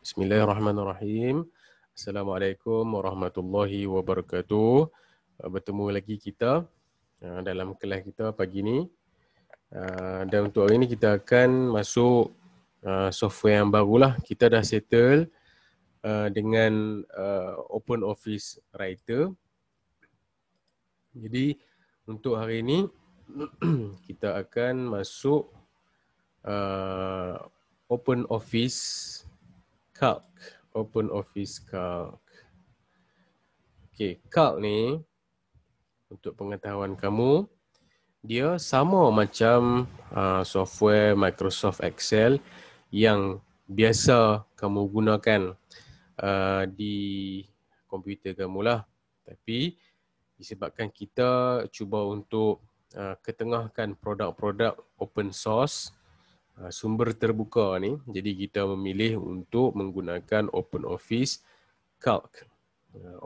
Bismillahirrahmanirrahim. Assalamualaikum warahmatullahi wabarakatuh. Bertemu lagi kita dalam kelas kita pagi ni. Dan untuk hari ni kita akan masuk software yang barulah. Kita dah settle dengan Open Office Writer. Jadi untuk hari ni kita akan masuk Open Office Calc. Open Office Calc. Okey, Calc ni untuk pengetahuan kamu, dia sama macam software Microsoft Excel yang biasa kamu gunakan di komputer kamu lah. Tapi disebabkan kita cuba untuk ketengahkan produk-produk open source, sumber terbuka ni, jadi kita memilih untuk menggunakan Open Office Calc.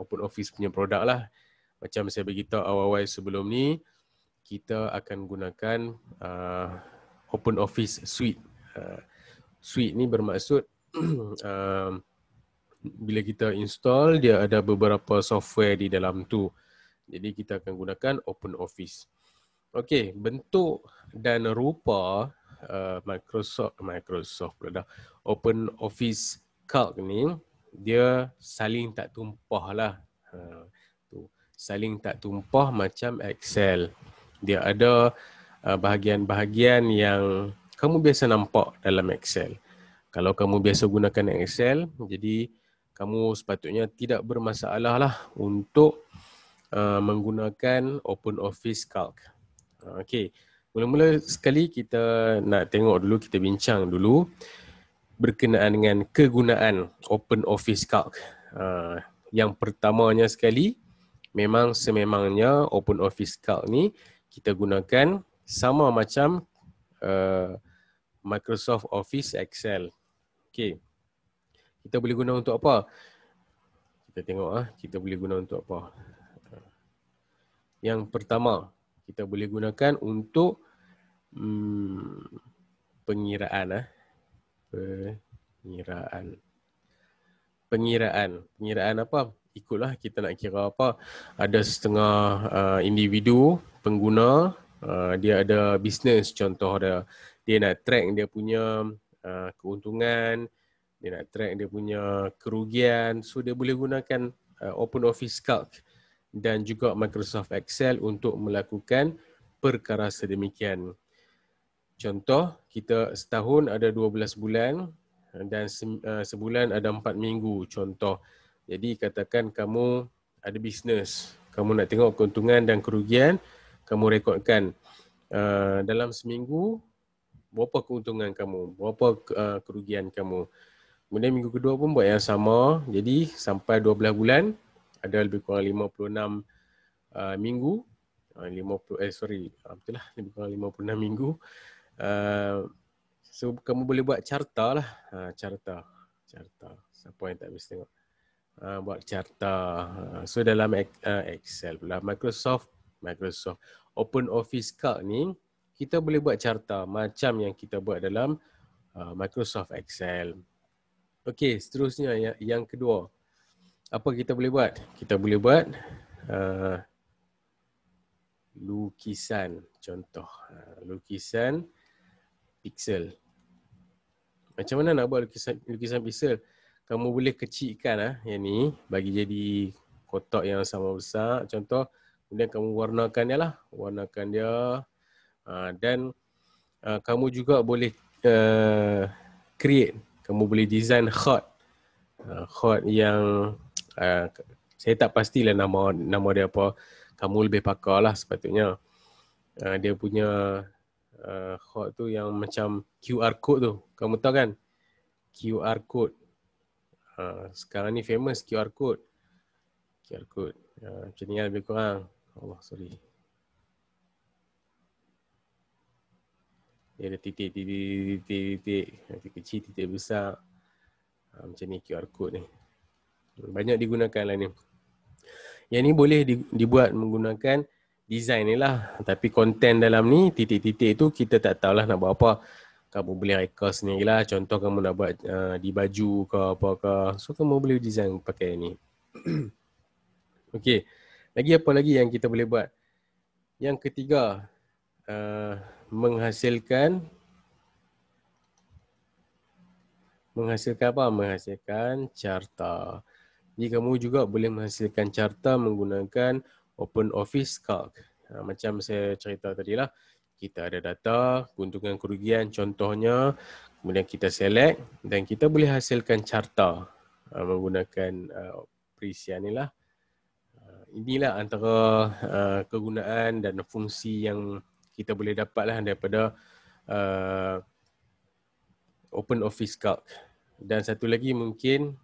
Open Office punya produk lah. Macam saya beritahu awal-awal sebelum ni, kita akan gunakan Open Office Suite. Suite ni bermaksud bila kita install, dia ada beberapa software di dalam tu. Jadi kita akan gunakan Open Office. Okey, bentuk dan rupa Microsoft pula dah. Open Office Calc ni dia saling tak tumpah lah. Saling tak tumpah macam Excel. Dia ada bahagian-bahagian yang kamu biasa nampak dalam Excel. Kalau kamu biasa gunakan Excel, jadi kamu sepatutnya tidak bermasalah lah untuk menggunakan Open Office Calc. Okey. Mula-mula sekali kita nak tengok dulu, kita bincang dulu berkenaan dengan kegunaan Open Office Calc. Yang pertamanya sekali, memang sememangnya Open Office Calc ni kita gunakan sama macam Microsoft Office Excel. Okey. Kita boleh guna untuk apa? Kita tengok kita boleh guna untuk apa. Yang pertama, kita boleh gunakan untuk pengiraan. Pengiraan apa? Ikutlah kita nak kira apa. Ada setengah individu pengguna, dia ada bisnes, contoh dia nak track dia punya keuntungan, dia nak track dia punya kerugian. So dia boleh gunakan Open Office Calc dan juga Microsoft Excel untuk melakukan perkara sedemikian. Contoh, kita setahun ada 12 bulan dan sebulan ada 4 minggu, contoh. Jadi katakan kamu ada bisnes, kamu nak tengok keuntungan dan kerugian, kamu rekodkan dalam seminggu berapa keuntungan kamu, berapa kerugian kamu. Kemudian minggu kedua pun buat yang sama, jadi sampai 12 bulan, ada lebih kurang 56 minggu. Betul lah, lebih kurang 56 minggu. So kamu boleh buat carta lah. Carta. Siapa yang tak bisa tengok? Buat carta. So dalam Excel pula, Microsoft Open Office Calc ni, kita boleh buat carta macam yang kita buat dalam Microsoft Excel. Okey, seterusnya yang kedua. Apa kita boleh buat? Kita boleh buat lukisan, contoh. Lukisan piksel. Macam mana nak buat lukisan piksel? Kamu boleh kecilkan yang ni, bagi jadi kotak yang sama besar, contoh. Kemudian kamu warnakan dia lah. Warnakan dia. Dan kamu juga boleh create. Kamu boleh design hot yang saya tak pastilah nama dia apa. Kamu lebih pakar lah sepatutnya. Dia punya hot tu yang macam QR code tu. Kamu tahu kan? QR code. Sekarang ni famous QR code. Macam ni lah lebih kurang. Allah, sorry. Dia ada titik. Titik kecil, titik besar. Macam ni QR code ni. Banyak digunakan lah ni. Yang ni boleh dibuat menggunakan design ni lah. Tapi konten dalam ni, titik-titik tu kita tak tahulah nak buat apa. kamu boleh reka sendirilah. Contoh kamu nak buat di baju ke apa ke. So kamu boleh design pakai ni. Okey. Lagi apa lagi yang kita boleh buat? Yang ketiga, menghasilkan apa? Menghasilkan carta. Jadi kamu juga boleh menghasilkan carta menggunakan OpenOffice Calc. Macam saya cerita tadi lah, kita ada data, keuntungan kerugian contohnya, kemudian kita select dan kita boleh hasilkan carta menggunakan perisian ni lah. Inilah antara kegunaan dan fungsi yang kita boleh dapatlah daripada OpenOffice Calc. Dan satu lagi mungkin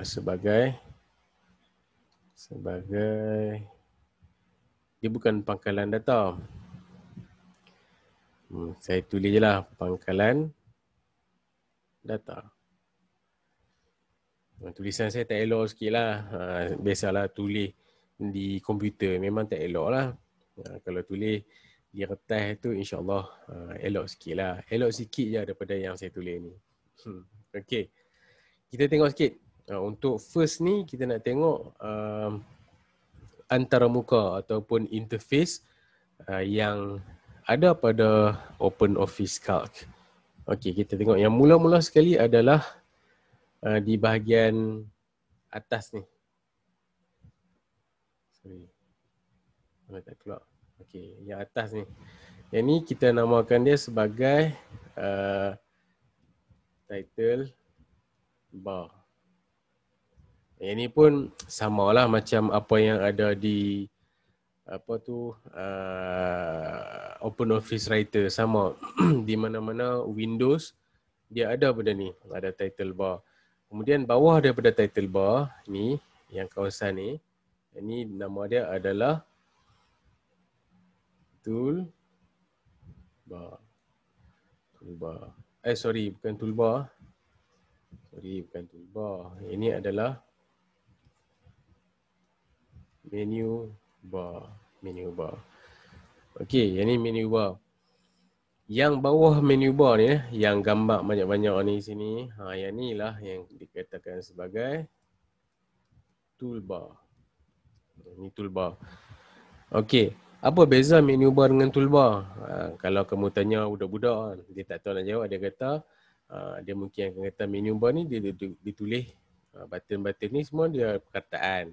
sebagai dia bukan pangkalan data. Saya tulis je lah pangkalan data. Tulisan saya tak elok sikit lah. Biasalah tulis di komputer memang tak elok lah. Kalau tulis di kertas tu insyaAllah elok sikit lah. Elok sikit je daripada yang saya tulis ni. Okay. Kita tengok sikit. Untuk first ni kita nak tengok antaramuka ataupun interface yang ada pada OpenOffice Calc. Okey, kita tengok yang mula-mula sekali adalah di bahagian atas ni. Sorry. Tak keluar. Okey, yang atas ni. Yang ni kita namakan dia sebagai title bar. Yang ni pun samalah macam apa yang ada di OpenOffice Writer, sama. Di mana-mana Windows dia ada benda ni, ada title bar. Kemudian bawah daripada title bar ni, yang kawasan ni, ini nama dia adalah toolbar. Bukan toolbar. Ini adalah menu bar. Okey, yang ni menu bar. Yang bawah menu bar ni, yang gambar banyak-banyak ni sini, yang ni lah yang dikatakan sebagai toolbar. Ini toolbar. Okey, apa beza menu bar dengan toolbar? Kalau kamu tanya budak-budak, dia tak tahu nak jawab, dia kata dia mungkin akan kata menu bar ni dia ditulis button-button ni semua dia perkataan.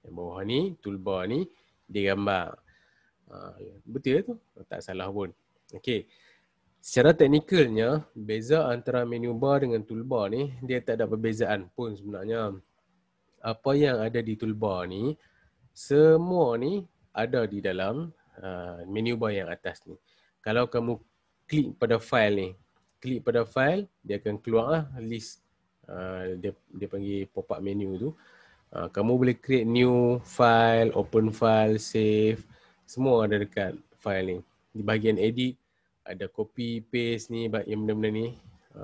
Yang bawah ni, toolbar ni, dia gambar. Betul tu? Tak salah pun. Okey. Secara teknikalnya, beza antara menu bar dengan toolbar ni, dia tak ada perbezaan pun sebenarnya. Apa yang ada di toolbar ni, semua ni ada di dalam menu bar yang atas ni. Kalau kamu klik pada file ni, dia akan keluar lah list. Dia panggil pop-up menu tu. Kamu boleh create new file, open file, save. Semua ada dekat file ni. Di bahagian edit, ada copy, paste ni, yang benda-benda ni.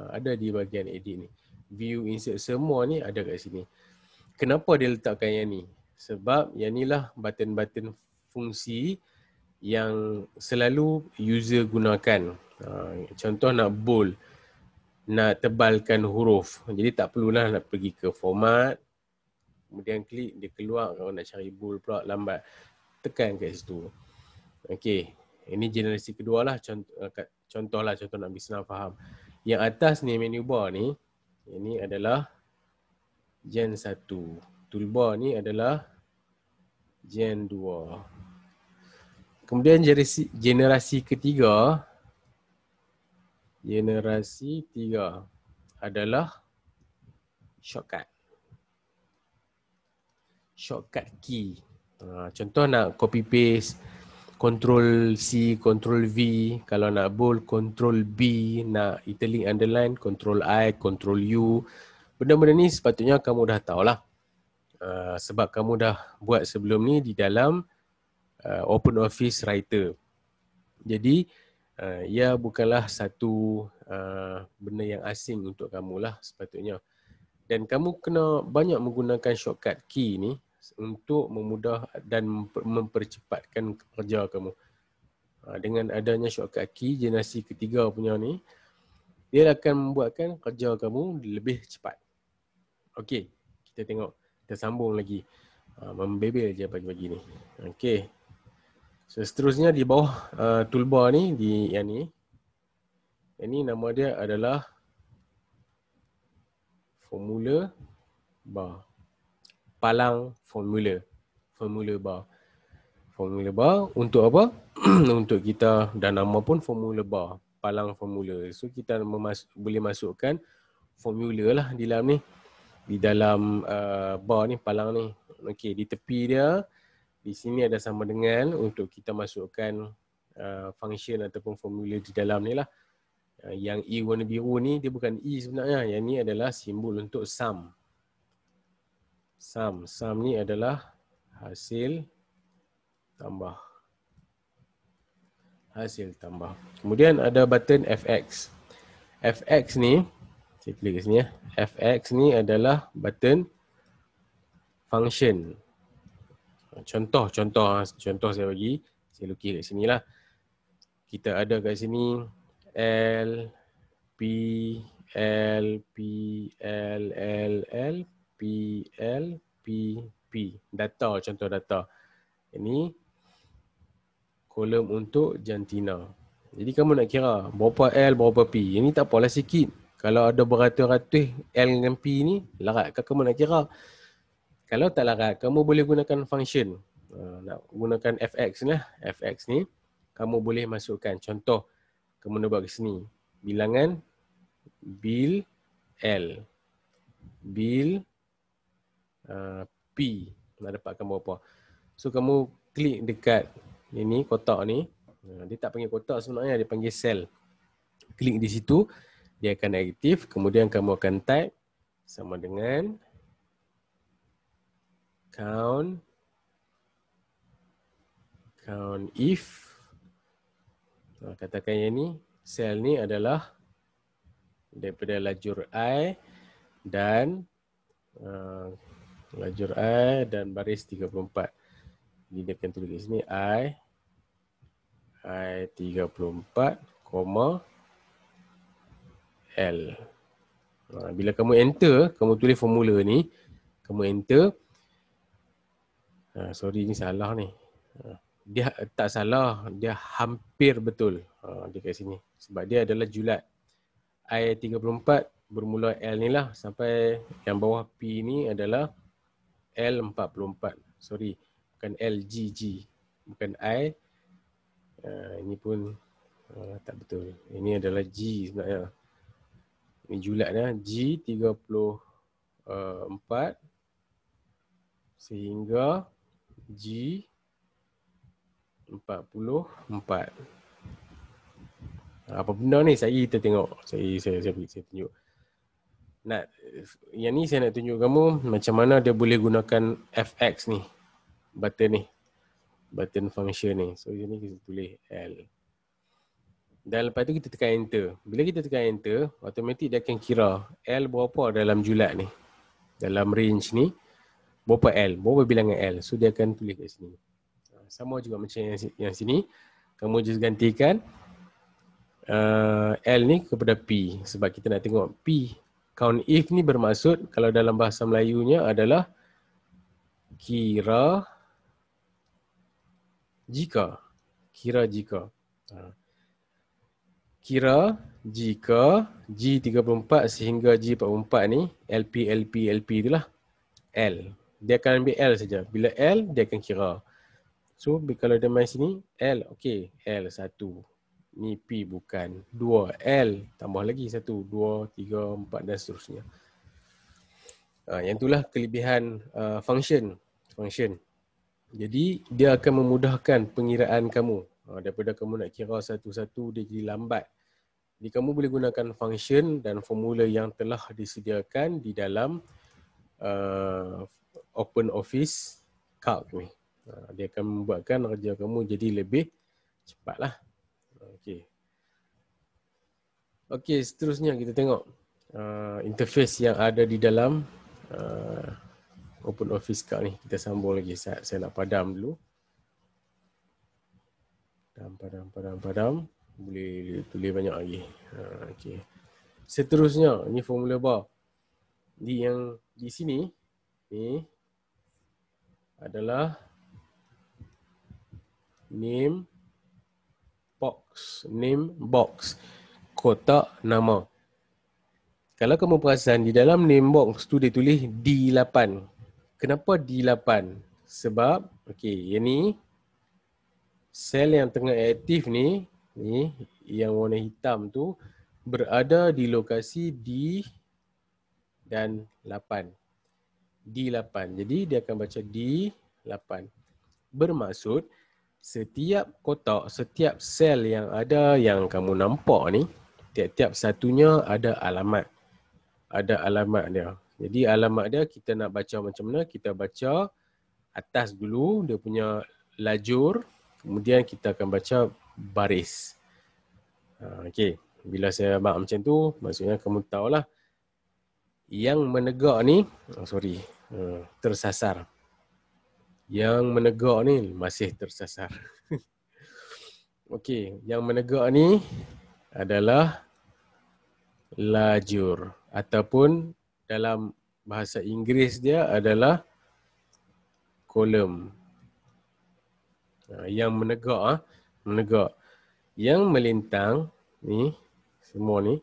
Ada di bahagian edit ni. View, insert, semua ni ada kat sini. Kenapa dia letakkan yang ni? Sebab yang ni lah button-button fungsi yang selalu user gunakan. Contoh nak bold, nak tebalkan huruf. Jadi tak perlulah nak pergi ke format. Kemudian klik, dia keluar. Kalau nak cari bold pula lambat, tekan kat situ. Okey, ini generasi kedua lah. Contoh nak bagi senang faham. Yang atas ni menu bar ni, ini adalah Gen 1. Toolbar ni adalah Gen 2. Kemudian generasi ketiga adalah shortcut. Shortcut key. Contoh nak copy paste, Ctrl C, Ctrl V. Kalau nak bold, Ctrl B. Nak italic underline, Ctrl I, Ctrl U. Benda-benda ni sepatutnya kamu dah tahulah. Sebab kamu dah buat sebelum ni di dalam OpenOffice Writer. Jadi, ia bukanlah satu benda yang asing untuk kamu lah sepatutnya. Dan kamu kena banyak menggunakan shortcut key ni untuk memudah dan mempercepatkan kerja kamu. Dengan adanya shortcut key generasi ketiga punya ni, dia akan membuatkan kerja kamu lebih cepat. Okey, kita tengok. Kita sambung lagi. Membebel je pagi-pagi ni. Okey. So seterusnya di bawah toolbar ni, di yang ni. Yang ni nama dia adalah formula bar. Palang formula. Formula bar. Formula bar untuk apa? Untuk kita, dan nama pun formula bar. Palang formula. So kita boleh masukkan formula lah di dalam ni. Di dalam bar ni, palang ni. Okey, di tepi dia, di sini ada sama dengan untuk kita masukkan function ataupun formula di dalam ni lah. Yang E warna biru ni, dia bukan E sebenarnya. Yang ni adalah simbol untuk sum. Sum ni adalah hasil tambah. Hasil tambah. Kemudian ada button FX. FX ni, saya klik kat sini ya. FX ni adalah button function. Contoh saya bagi. Saya lukis kat sini lah. Kita ada kat sini L, P, L, P, L, L, L, P, L, P, P. Data, contoh data. Ini kolom untuk jantina. Jadi kamu nak kira berapa L, berapa P. Ini tak apalah sikit. Kalau ada beratus-ratus L dengan P ni, larat ke kamu nak kira? Kalau tak larat, kamu boleh gunakan function. Nak gunakan FX ni lah. FX ni, kamu boleh masukkan. Contoh, kamu nak buat ke sini. Bilangan bil L. Bil P. Nak dapatkan berapa. So, kamu klik dekat ini, kotak ni. Dia tak panggil kotak sebenarnya, dia panggil sel. Klik di situ, dia akan aktif. Kemudian kamu akan type sama dengan count if. Katakan yang ni, sel ni adalah daripada lajur I dan baris 34. Jadi dia akan tulis di sini I 34, L. Bila kamu enter, kamu tulis formula ni, kamu enter. Sorry, ni salah ni. Dia tak salah, dia hampir betul. Dia kat sini. Sebab dia adalah julat. I 34 bermula L ni lah. Sampai yang bawah P ni adalah L 44. Sorry, bukan L, G. Bukan I. Ini pun tak betul. Ini adalah G sebenarnya. Ini julatnya G 34 sehingga G 44. Apa benda ni? Kita tengok. Saya tunjuk. Yang ni saya nak tunjuk kamu macam mana dia boleh gunakan FX ni. Button ni. Button function ni. So ini kita tulis L. Dan lepas tu kita tekan enter. Bila kita tekan enter, automatik dia akan kira L berapa dalam julat ni. Dalam range ni, berapa L, berapa bilangan L. So dia akan tulis kat sini. Sama juga macam yang sini. Kamu just gantikan L ni kepada P. Sebab kita nak tengok P. Count if ni bermaksud, kalau dalam bahasa Melayunya adalah kira jika. Kira jika. Kira jika G34 sehingga G44 ni, LP itulah L. Dia akan ambil L saja. Bila L, dia akan kira. So, kalau dia main sini, L, okey, L 1. Ni P bukan. 2, L, tambah lagi 1, 2, 3, 4 dan seterusnya. Yang itulah kelebihan function. Jadi, dia akan memudahkan pengiraan kamu. Daripada kamu nak kira satu-satu, dia jadi lambat. Jadi, kamu boleh gunakan function dan formula yang telah disediakan di dalam OpenOffice Calc ni. Dia akan membuatkan kerja kamu jadi lebih cepatlah. Okey, seterusnya kita tengok interface yang ada di dalam OpenOffice Calc ni. Kita sambung lagi. Saya nak padam dulu. Padam. Boleh tulis banyak lagi. Okey. Seterusnya, ni formula bar. Yang di sini ni adalah name box. Kotak nama. Kalau kamu perasan di dalam name box tu dia tulis D8. Kenapa D8? Sebab yang ni sel yang tengah aktif ni yang warna hitam tu berada di lokasi D dan 8. D8. Jadi dia akan baca D8. Bermaksud setiap kotak, setiap sel yang ada yang kamu nampak ni, tiap-tiap satunya ada alamat. Ada alamat dia. Jadi alamat dia kita nak baca macam mana? Kita baca atas dulu dia punya lajur, kemudian kita akan baca baris. Okey, bila saya buat macam tu, maksudnya kamu tahulah yang menegak ni, tersasar. Yang menegak ni masih tersasar. Okey, yang menegak ni adalah lajur ataupun dalam bahasa Inggeris dia adalah kolom. Yang menegak. Yang melintang ni, semua ni,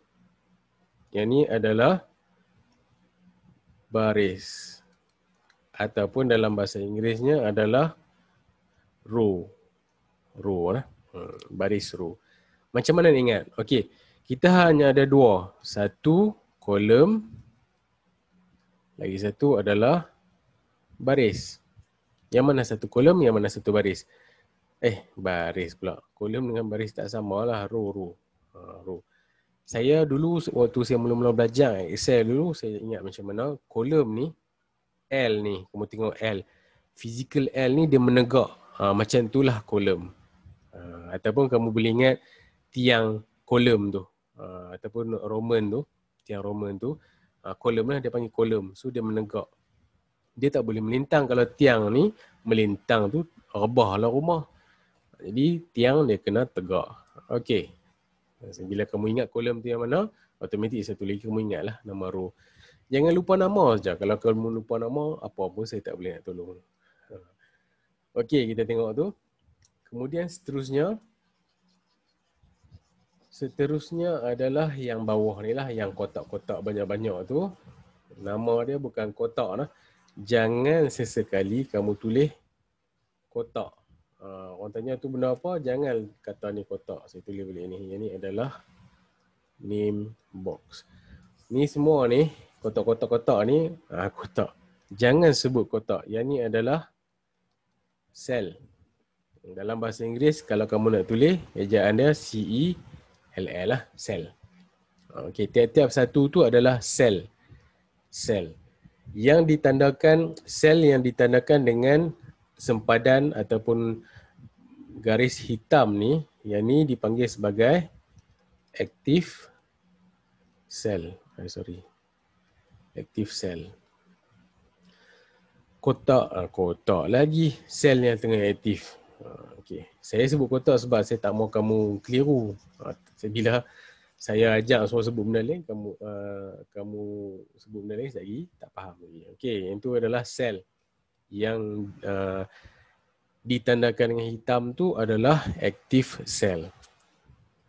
yang ni adalah baris. Ataupun dalam bahasa Inggerisnya adalah row. Baris row. Macam mana nak ingat? Okey, kita hanya ada dua. Satu kolom, lagi satu adalah baris. Yang mana satu kolom, yang mana satu baris? Baris pula. Kolom dengan baris tak sama lah. Row. Saya dulu waktu saya mula-mula belajar Excel dulu, saya ingat macam mana kolom ni, L ni, kamu tengok L. Physical L ni dia menegak. Macam itulah kolom. Ataupun kamu boleh ingat tiang kolom tu. Ataupun Roman tu, tiang Roman tu. Kolom lah dia panggil kolom. So dia menegak. Dia tak boleh melintang. Kalau tiang ni melintang tu, rebahlah rumah. Jadi tiang dia kena tegak. Okey. Bila kamu ingat kolom tu yang mana, automatik satu lagi kamu ingatlah nama row. Jangan lupa nama saja. Kalau kamu lupa nama, apa pun saya tak boleh nak tolong. Okey, kita tengok tu. Kemudian seterusnya adalah yang bawah ni lah, yang kotak-kotak banyak-banyak tu. Nama dia bukan kotak lah. Jangan sesekali kamu tulis kotak. Orang tanya tu benda apa, jangan kata ni kotak. Saya tulis balik ni. Yang ni adalah name box. Ni semua ni, kotak-kotak ni, kotak. Jangan sebut kotak. Yang ni adalah sel. Dalam bahasa Inggeris, kalau kamu nak tulis, ejaan dia C-E-L-L lah, sel. Okey, tiap-tiap satu tu adalah sel. Sel. Yang ditandakan, sel yang ditandakan dengan sempadan ataupun garis hitam ni, yang ni dipanggil sebagai active cell. Active cell. Kotak lagi sel yang tengah aktif. Okey. Saya sebut kotak sebab saya tak mau kamu keliru. Bila saya ajak semua sebut benda lain, kamu sebut benda lain lagi tak faham lagi. Okey, yang tu adalah sel yang ditandakan dengan hitam tu adalah active cell.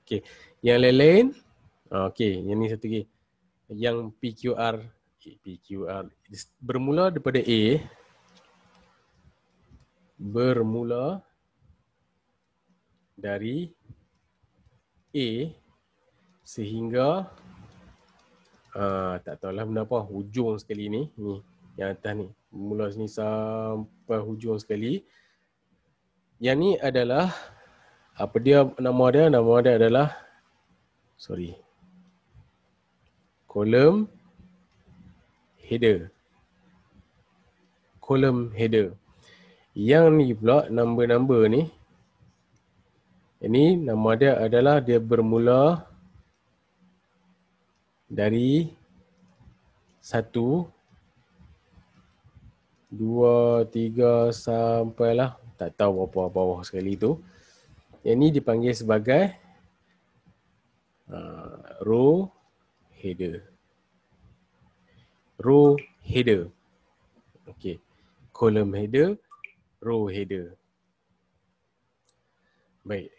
Okey, yang lain-lain, okey, yang ni satu lagi. Yang PQR bermula daripada A, bermula dari A sehingga tak tahulah benda apa, hujung sekali ni yang atas ni, mula sini sampai hujung sekali. Yang ni adalah apa dia nama dia? Nama dia adalah kolom header. Kolom header. Yang ni pula number ni. Ini nama dia adalah dia bermula dari 1, 2, 3 sampailah tak tahu apa bawah sekali tu. Yang ni dipanggil sebagai row header. Row header. Okey. Column header, row header. Baik.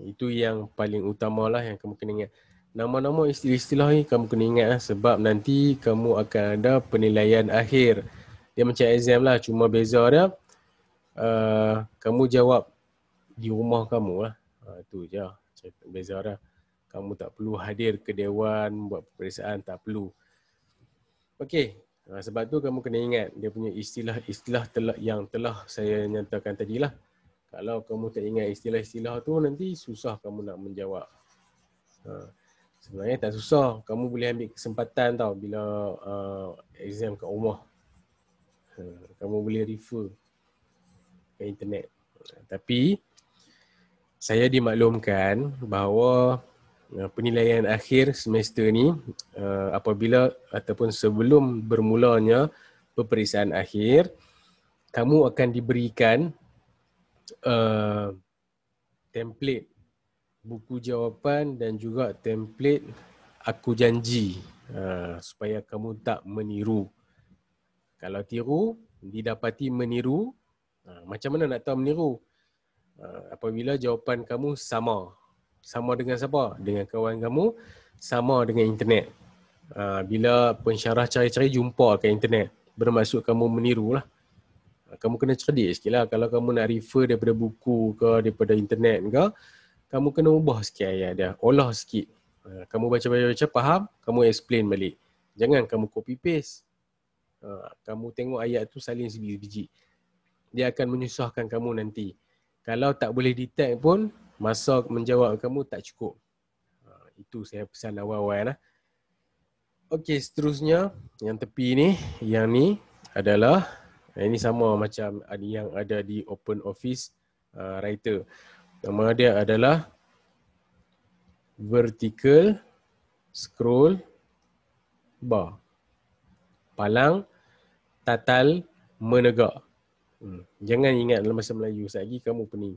Itu yang paling utamalah yang kamu kena ingat. Nama-nama istilah-istilah ni kamu kena ingat sebab nanti kamu akan ada penilaian akhir. Dia macam exam lah, cuma beza dia kamu jawab di rumah kamu lah. Itu je beza dia. Kamu tak perlu hadir ke dewan buat peperiksaan, tak perlu. Okey, sebab tu kamu kena ingat dia punya istilah-istilah yang telah saya nyatakan tadi lah. Kalau kamu tak ingat istilah-istilah tu, nanti susah kamu nak menjawab. Sebenarnya tak susah. Kamu boleh ambil kesempatan tau bila exam kat rumah. Kamu boleh refer ke internet. Tapi, saya dimaklumkan bahawa penilaian akhir semester ni, apabila ataupun sebelum bermulanya peperiksaan akhir, kamu akan diberikan template buku jawapan dan juga template aku janji, supaya kamu tak meniru. Kalau tiru, didapati meniru, macam mana nak tahu meniru? Apabila jawapan kamu sama. Sama dengan siapa? Dengan kawan kamu, sama dengan internet. Bila pensyarah cari-cari jumpa kat internet, bermaksud kamu meniru lah. Kamu kena cerdik sikit lah. Kalau kamu nak refer daripada buku ke, daripada internet ke, kamu kena ubah sikit ayat dia. Olah sikit. Kamu baca-baca faham, kamu explain balik. Jangan kamu copy paste. Kamu tengok ayat tu salin sebiji-biji. Dia akan menyusahkan kamu nanti. Kalau tak boleh detect pun, masa menjawab kamu tak cukup. Itu saya pesan awal-awal lah. Okey, seterusnya yang tepi ni, yang ni adalah ini sama macam yang ada di Open Office Writer. Nama dia adalah vertical scroll bar. Palang tatal menegak. Jangan ingat dalam bahasa Melayu. Lagi kamu pening.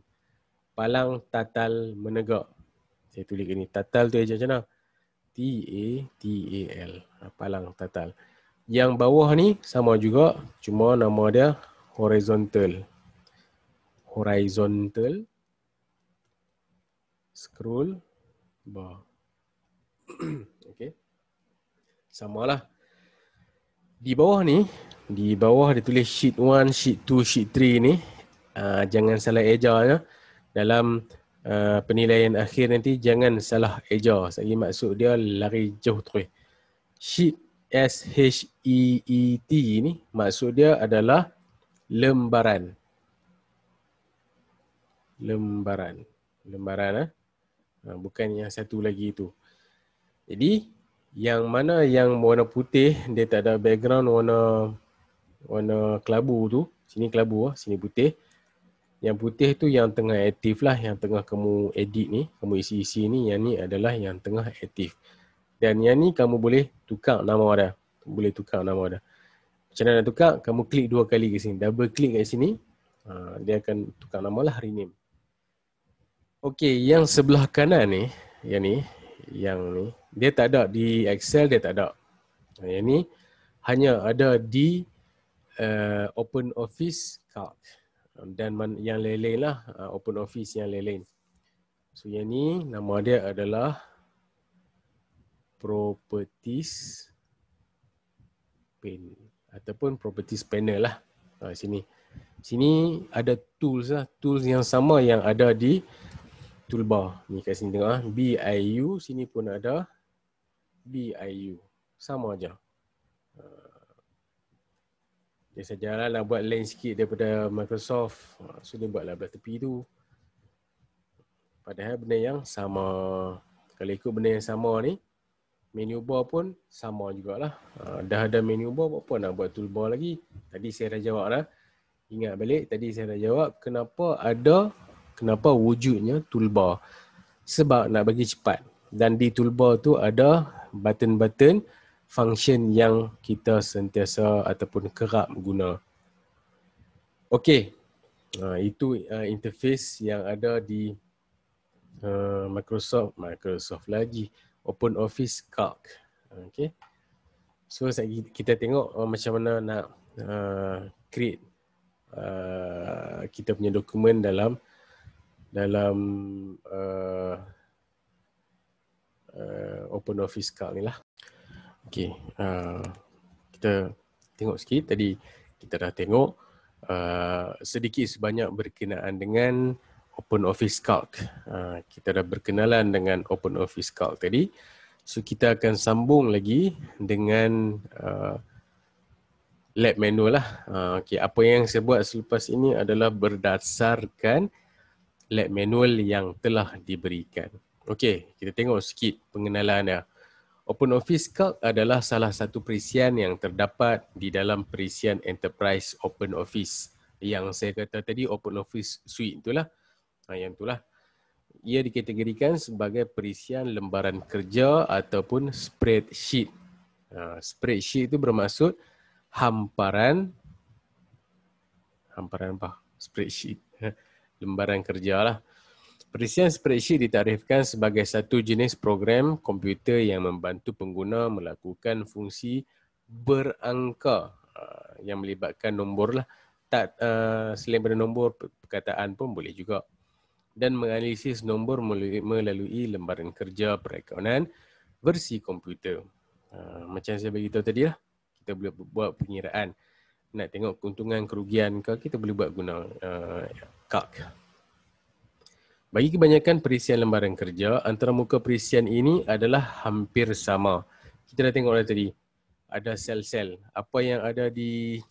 Palang tatal menegak. Saya tulis ni. Tatal tu macam mana? T-A-T-A-L. Palang tatal. Yang bawah ni sama juga. Cuma nama dia horizontal. Horizontal scroll bar. Okey. Samalah. Di bawah ni, di bawah dia tulis sheet 1, sheet 2, sheet 3 ni. Jangan salah eja. Dalam penilaian akhir nanti jangan salah eja. Saya maksud dia lari jauh terus. Sheet SHEET ni maksud dia adalah lembaran. Lembaran. Lembaran bukan yang satu lagi tu. Jadi yang mana yang warna putih, dia tak ada background warna kelabu tu. Sini kelabu, sini putih. Yang putih tu yang tengah aktif lah, yang tengah kamu edit ni, kamu isi-isi ni, yang ni adalah yang tengah aktif. Dan yang ni kamu boleh tukar nama dia. Boleh tukar nama dia. Macam mana nak tukar? Kamu klik 2 kali ke sini. Double klik kat sini. Dia akan tukar nama lah, rename. Okey, yang sebelah kanan ni, yang ni, dia tak ada di Excel, dia tak ada. Yang ni hanya ada di Open Office Calc. Dan yang lain-lain lah, Open Office yang lain-lain. So yang ni nama dia adalah Properties Pane ataupun Properties Panel lah. Sini ada tools lah, tools yang sama yang ada di toolbar. Ni kat sini tengok BIU, sini pun ada BIU. Sama aja. Dia sajalah nak buat lain sikit daripada Microsoft. So dia buatlah belah tepi tu. Padahal benda yang sama. Kalau ikut benda yang sama ni, menu bar pun sama jugalah. Dah ada menu bar, apa nak buat toolbar lagi? Tadi saya dah jawab dah. Ingat balik, tadi saya dah jawab kenapa wujudnya toolbar. Sebab nak bagi cepat. Dan di toolbar tu ada button-button function yang kita sentiasa ataupun kerap guna. Okey. Itu interface yang ada di Microsoft lagi, OpenOffice Calc. Okay. So kita tengok macam mana nak create kita punya dokumen dalam OpenOffice Calc ni lah. Okay, kita tengok sikit. Tadi kita dah tengok sedikit sebanyak berkenaan dengan OpenOffice Calc. Kita dah berkenalan dengan OpenOffice Calc tadi. So kita akan sambung lagi dengan lab manual lah. Okay, apa yang saya buat selepas ini adalah berdasarkan lab manual yang telah diberikan. Okey, kita tengok sikit pengenalannya. OpenOffice Calc adalah salah satu perisian yang terdapat di dalam perisian Enterprise OpenOffice. Yang saya kata tadi OpenOffice Suite itulah. Yang itulah. Ia dikategorikan sebagai perisian lembaran kerja ataupun spreadsheet. Spreadsheet itu bermaksud hamparan apa? Spreadsheet. Lembaran kerja lah. Perisian spreadsheet ditarifkan sebagai satu jenis program komputer yang membantu pengguna melakukan fungsi berangka yang melibatkan nombor lah. Tak selain pada nombor, perkataan pun boleh juga. Dan menganalisis nombor melalui lembaran kerja perakaunan versi komputer. Macam saya beritahu tadi lah, kita boleh buat pengiraan. Nak tengok keuntungan, kerugian ke, kita boleh buat guna Calc. Bagi kebanyakan perisian lembaran kerja, antara muka perisian ini adalah hampir sama. Kita dah tengok dah tadi, ada sel-sel. Apa yang ada di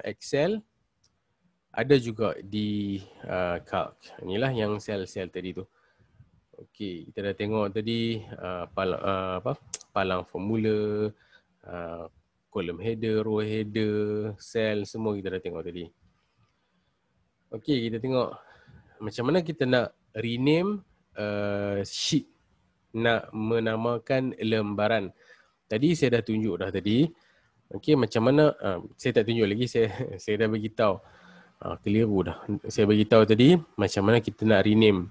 Excel, ada juga di Calc. Inilah yang sel-sel tadi tu. Okey, kita dah tengok tadi palang formula, kolom header, row header, sel, semua kita dah tengok tadi. Okey, kita tengok macam mana kita nak rename sheet, nak menamakan lembaran. Tadi saya dah tunjuk dah tadi. Okey, macam mana, saya tak tunjuk lagi, saya dah beritahu. Keliru dah. Saya beritahu tadi macam mana kita nak rename.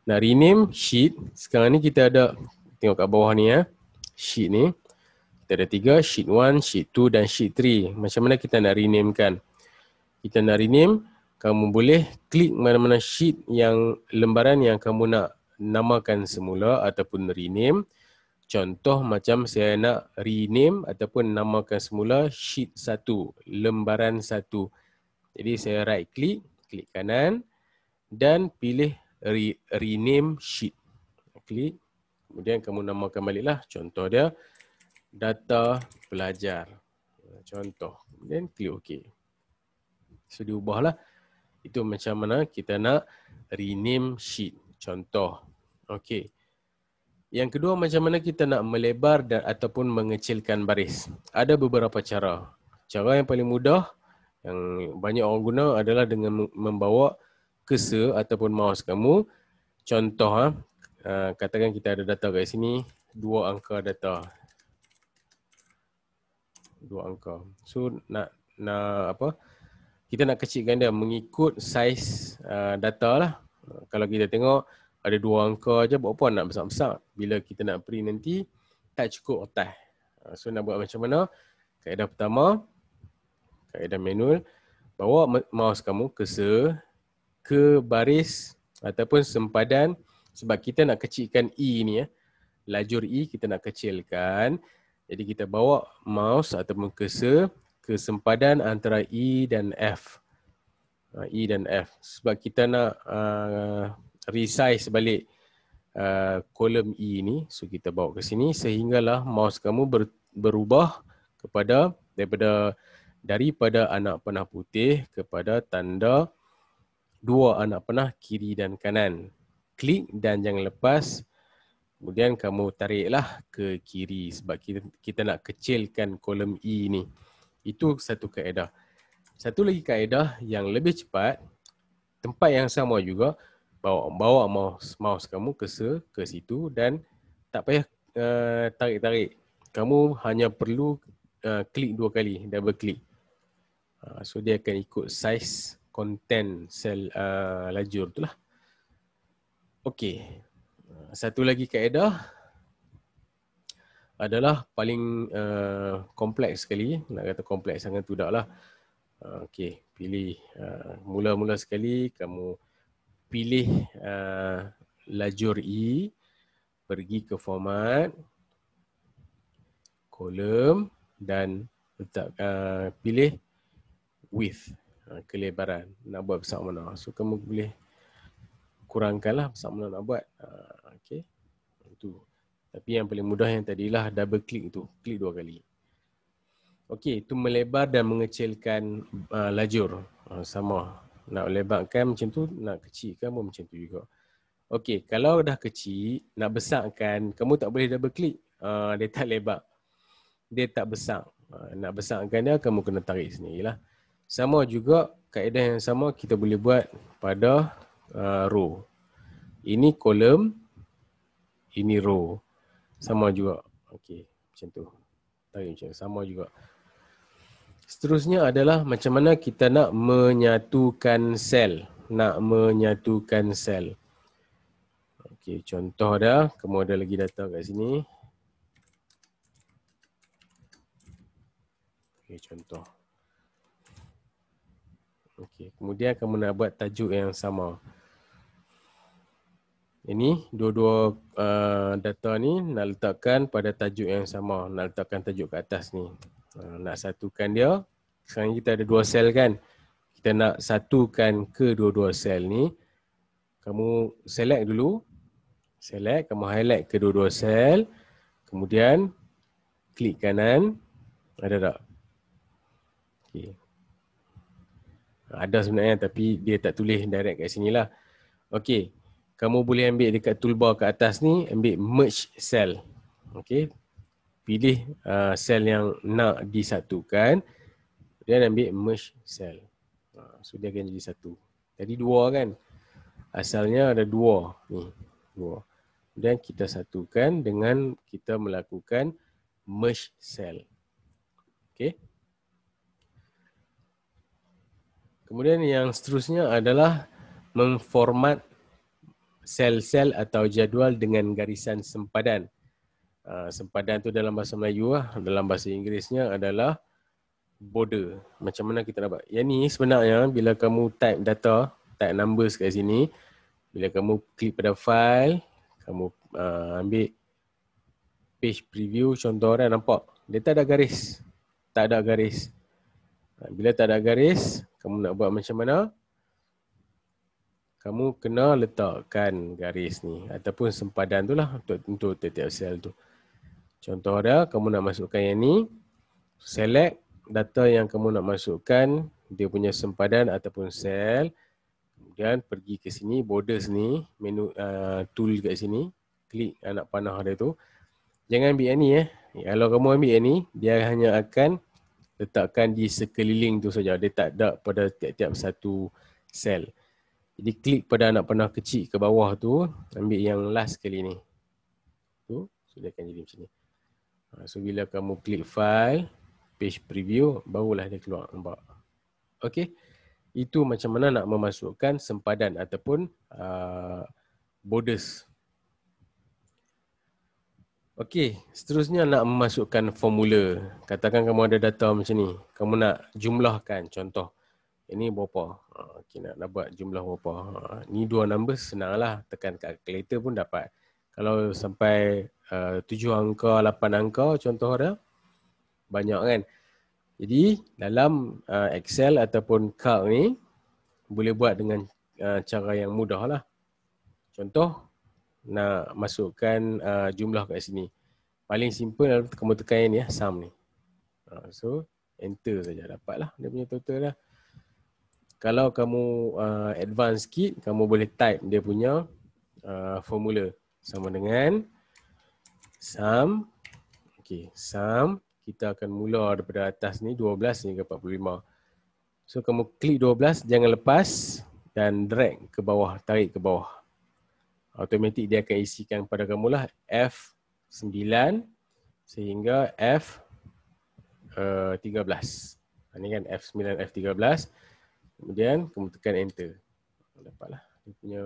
Nak rename sheet, sekarang ni kita ada, tengok kat bawah ni sheet ni. Kita ada 3, sheet 1, sheet 2 dan sheet 3. Macam mana kita nak rename kan? Kita nak rename, kamu boleh klik mana-mana sheet yang lembaran yang kamu nak namakan semula ataupun rename. Contoh macam saya nak rename ataupun namakan semula sheet 1, lembaran 1. Jadi saya right click, klik kanan dan pilih rename sheet. Klik, kemudian kamu namakan baliklah. Contoh dia data pelajar. Contoh. Kemudian klik OK. So diubahlah. Itu macam mana kita nak rename sheet. Contoh. OK. Yang kedua, macam mana kita nak melebar dan ataupun mengecilkan baris. Ada beberapa cara. Cara yang paling mudah yang banyak orang guna adalah dengan membawa cursor ataupun mouse kamu. Contoh, katakan kita ada data kat sini, 2 angka data. 2 angka. So nak apa? Kita nak kecilkan dia mengikut saiz data lah. Kalau kita tengok ada 2 angka aja, buat apa nak besar-besar? Bila kita nak print nanti tak cukup otak. So nak buat macam mana? Kaedah pertama, kaedah manual, bawa mouse kamu cursor ke baris ataupun sempadan, sebab kita nak kecilkan E ni lajur E kita nak kecilkan. Jadi kita bawa mouse ataupun cursor ke sempadan antara E dan F. E dan F. Sebab kita nak resize balik kolom E ni. So kita bawa ke sini sehinggalah mouse kamu berubah daripada anak panah putih kepada tanda 2 anak panah kiri dan kanan. Klik dan jangan lepas. Kemudian kamu tariklah ke kiri sebab kita nak kecilkan kolom E ni. Itu satu kaedah. Satu lagi kaedah yang lebih cepat, tempat yang sama juga, bawa mouse kamu cursor ke situ dan tak payah tarik-tarik. Kamu hanya perlu klik 2 kali, double klik. So dia akan ikut saiz konten sel lajur tu lah. Okey. Satu lagi kaedah adalah paling kompleks sekali. Nak kata kompleks sangat tu tak lah. Okey, pilih mula-mula sekali kamu pilih lajur E, pergi ke format, kolom dan letak pilih width, kelebaran. Nak buat besar mana. So kamu boleh kurangkanlah besar mana nak buat. Okey. Itu. Tapi yang paling mudah yang tadilah double click tu, klik 2 kali. Okey, itu melebar dan mengecilkan lajur. Sama. Nak lebarkan macam tu, nak kecilkan pun macam tu juga. Okey, kalau dah kecil, nak besarkan, kamu tak boleh double click. Dia tak lebar. Dia tak besar. Nak besarkan dia, kamu kena tarik sendirilah. Sama juga, kaedah yang sama kita boleh buat pada row. Ini kolom, ini row. Sama juga. Okey, macam tu. Tarik macam sama juga. Seterusnya adalah macam mana kita nak menyatukan sel. Okey, contoh dah. Kamu ada lagi data kat sini. Okey, contoh. Okey, kemudian kamu nak buat tajuk yang sama. Ini dua-dua data ni nak letakkan pada tajuk yang sama. Nak letakkan tajuk kat atas ni. Nak satukan dia. Sekarang kita ada 2 sel kan. Kita nak satukan ke dua-dua sel ni. Kamu select dulu. Select, kamu highlight ke dua-dua sel. Kemudian klik kanan. Ada tak? Okay. Ada sebenarnya tapi dia tak tulis direct kat sini lah. Okey. Kamu boleh ambil dekat toolbar kat atas ni, ambil merge cell. Okey. Pilih sel yang nak disatukan dan ambil merge cell. So dia akan jadi satu. Tadi 2 kan? Asalnya ada 2 ni. 2. Dan kita satukan dengan kita melakukan merge cell. Okey. Kemudian yang seterusnya adalah memformat sel-sel atau jadual dengan garisan sempadan. Sempadan tu dalam bahasa Melayu lah. Dalam bahasa Inggerisnya adalah border. Macam mana kita nak buat? Yang ni sebenarnya bila kamu type data, type numbers kat sini, bila kamu klik pada file, kamu ambil page preview contoh dah nampak. Dia tak ada garis. Tak ada garis. Bila tak ada garis, kamu nak buat macam mana? Kamu kena letakkan garis ni ataupun sempadan tu lah untuk tiap sel tu. Contoh dia, kamu nak masukkan yang ni, select data yang kamu nak masukkan, dia punya sempadan ataupun sel. Kemudian pergi ke sini, borders ni, menu tool kat sini, klik anak panah dia tu. Jangan ambil yang ni Kalau kamu ambil yang ni, dia hanya akan letakkan di sekeliling tu saja. Dia tak ada pada tiap-tiap satu sel. Jadi klik pada anak panah kecil ke bawah tu, ambil yang last kali ni. Tu, so dia akan jadi macam ni. So bila kamu klik file, page preview, barulah dia keluar, nampak. Okey. Itu macam mana nak memasukkan sempadan ataupun borders. Okey, seterusnya nak memasukkan formula. Katakan kamu ada data macam ni. Kamu nak jumlahkan, contoh. Ini berapa? Okey, nak buat jumlah berapa? Ni 2 numbers, senanglah. Tekan calculator pun dapat. Kalau sampai 7 angka, 8 angka, contoh ada. Banyak kan? Jadi, dalam Excel ataupun Calc ni, boleh buat dengan cara yang mudah lah. Contoh, nak masukkan jumlah kat sini. Paling simple adalah kamu tekan yang ni sum ni. So enter saja, dapatlah dia punya total lah. Kalau kamu advance sikit, kamu boleh type dia punya formula sama dengan sum. Okey, sum kita akan mula daripada atas ni 12 hingga 45. So kamu klik 12, jangan lepas dan drag ke bawah, tarik ke bawah. Automatik dia akan isikan pada kamu lah F9 sehingga F13. Ini kan F9, F13. Kemudian kamu tekan enter. Dapatlah dia punya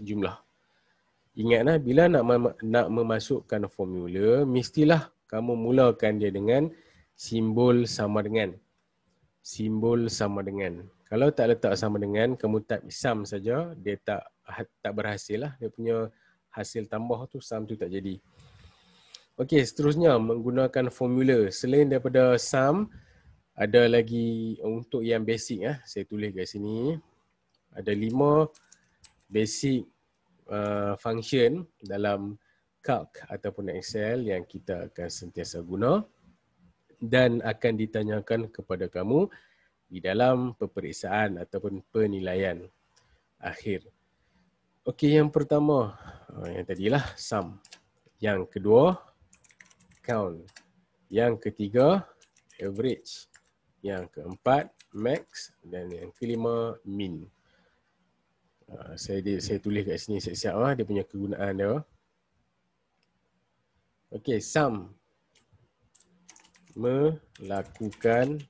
jumlah. Ingatlah bila nak memasukkan formula, mestilah kamu mulakan dia dengan simbol sama dengan. Simbol sama dengan. Kalau tak letak sama dengan, kamu type sum saja, dia tak berhasil lah. Dia punya hasil tambah tu, sum tu tak jadi. Okey, seterusnya menggunakan formula. Selain daripada sum, ada lagi untuk yang basic. Saya tulis kat sini. Ada 5 basic function dalam Calc ataupun Excel yang kita akan sentiasa guna dan akan ditanyakan kepada kamu di dalam peperiksaan ataupun penilaian akhir. Okey, yang pertama, yang tadilah sum. Yang kedua, count. Yang ketiga, average. Yang keempat, max. Dan yang kelima, min. Saya tulis kat sini siap-siap dia punya kegunaan dia. Okey, sum. Melakukan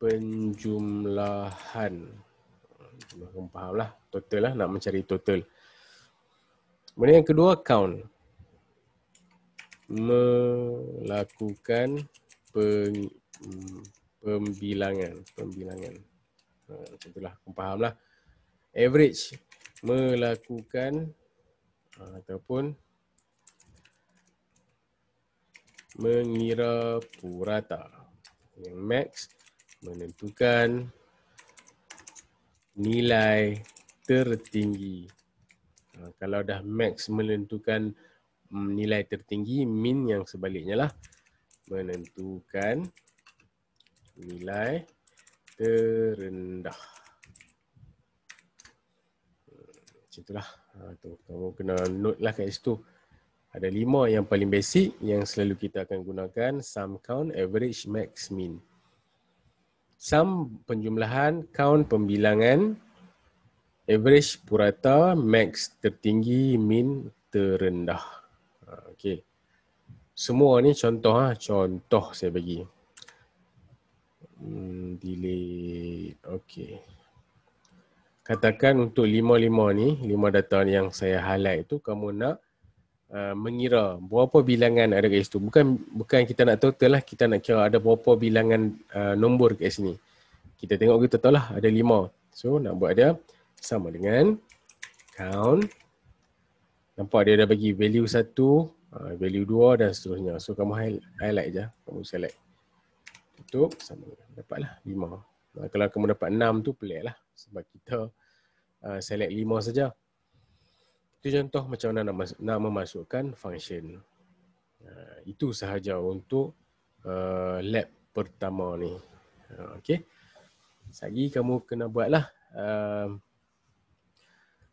penjumlahan. Kamu faham lah, total lah, nak mencari total. Kemudian yang kedua, count. Melakukan pembilangan. Macam itulah, kamu faham lah. Average. Melakukan ataupun mengira purata. Yang max, menentukan nilai tertinggi. Kalau dah max menentukan nilai tertinggi, min yang sebaliknya lah, menentukan nilai terendah. Macam itulah. Kamu kena note lah kat situ. Ada 5 yang paling basic yang selalu kita akan gunakan. Sum, count, average, max, min. Sum penjumlahan, count pembilangan, average purata, max tertinggi, min terendah. Okey. Semua ni contoh contoh saya bagi. Delete. Okey. Katakan untuk 5 data yang saya highlight tu, kamu nak mengira berapa bilangan ada kat situ. Bukan kita nak total lah, kita nak kira ada berapa bilangan nombor kat sini. Kita tengok kita tahu lah ada 5. So nak buat dia sama dengan count. Nampak dia dah bagi value 1, value 2 dan seterusnya. So kamu highlight je, kamu select. Tutup, sama. Dapatlah 5. Kalau kamu dapat 6 tu pelik lah. Sebab kita select 5 saja. Itu contoh macam mana nak memasukkan function. Itu sahaja untuk lab pertama ni. Okey. Lagi kamu kena buatlah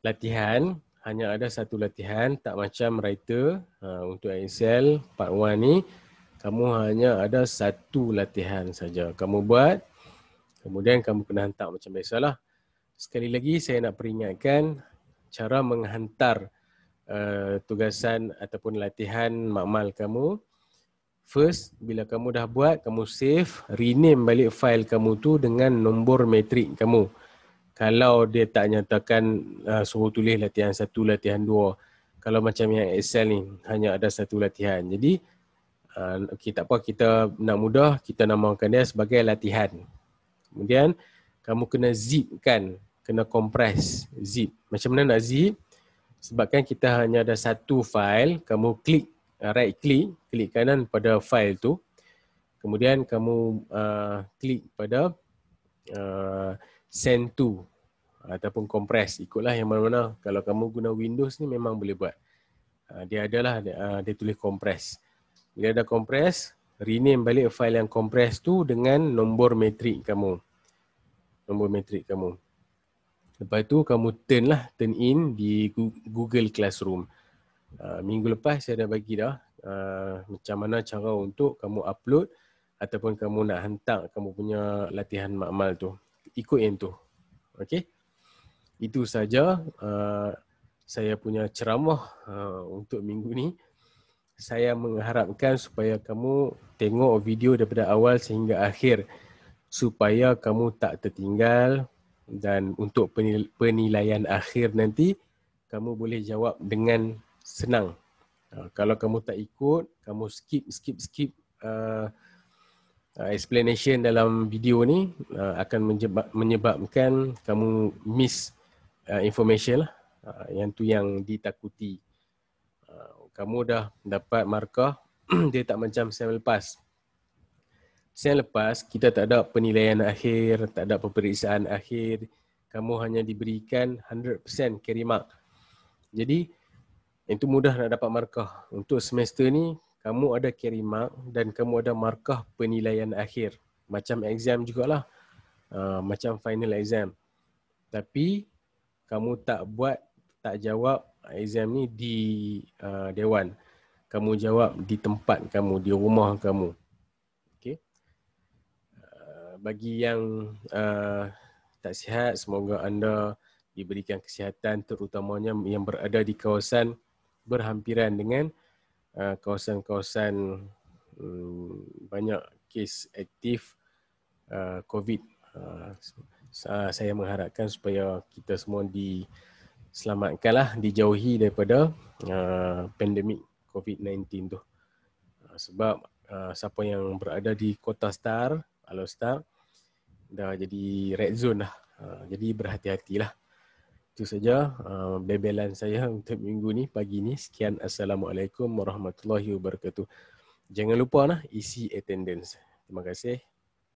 latihan. Hanya ada satu latihan, tak macam writer. Untuk Excel part 1 ni, kamu hanya ada satu latihan saja. Kamu buat, kemudian kamu kena hantar macam biasalah. Sekali lagi saya nak peringatkan cara menghantar tugasan ataupun latihan makmal kamu. First, bila kamu dah buat, kamu save, rename balik file kamu tu dengan nombor metrik kamu. Kalau dia tak nyatakan suruh tulis latihan 1, latihan 2. Kalau macam yang Excel ni, hanya ada satu latihan. Jadi, okay, tak apa, kita nak mudah, kita namakan dia sebagai latihan. Kemudian, kamu kena zipkan, kena compress, zip. Macam mana nak zip? Sebabkan kita hanya ada satu file, kamu klik, right click, klik kanan pada file tu. Kemudian kamu klik pada send to ataupun compress. Ikutlah yang mana-mana. Kalau kamu guna Windows ni memang boleh buat. Dia adalah, dia tulis compress. Bila ada compress, rename balik file yang compress tu dengan nombor metrik kamu. Nombor metrik kamu. Lepas tu kamu turn in di Google Classroom. Minggu lepas saya dah bagi dah macam mana cara untuk kamu upload ataupun kamu nak hantar kamu punya latihan makmal tu. Ikut yang tu. Okey. Itu saja saya punya ceramah untuk minggu ni. Saya mengharapkan supaya kamu tengok video daripada awal sehingga akhir supaya kamu tak tertinggal dan untuk penilaian akhir nanti kamu boleh jawab dengan senang. Kalau kamu tak ikut, kamu skip explanation dalam video ni akan menyebabkan kamu miss information lah. Yang tu yang ditakuti. Kamu dah dapat markah, dia tak macam sem lepas. Sem lepas, kita tak ada penilaian akhir, tak ada peperiksaan akhir. Kamu hanya diberikan 100% carry mark. Jadi, itu mudah nak dapat markah. Untuk semester ni, kamu ada carry mark dan kamu ada markah penilaian akhir. Macam exam jugalah. Macam final exam. Tapi, kamu tak jawab exam ni di dewan. Kamu jawab di tempat kamu, di rumah kamu. Okay. Bagi yang tak sihat, semoga anda diberikan kesihatan, terutamanya yang berada di kawasan berhampiran dengan kawasan-kawasan banyak kes aktif COVID. Saya mengharapkan supaya kita semua diselamatkanlah, dijauhi daripada pandemik COVID-19 tu. Sebab siapa yang berada di Kota Star, Alor-Star, dah jadi red zone lah. Jadi berhati-hatilah. Itu saja bebelan saya untuk minggu ni, pagi ni. Sekian, Assalamualaikum warahmatullahi wabarakatuh. Jangan lupa isi attendance. Terima kasih.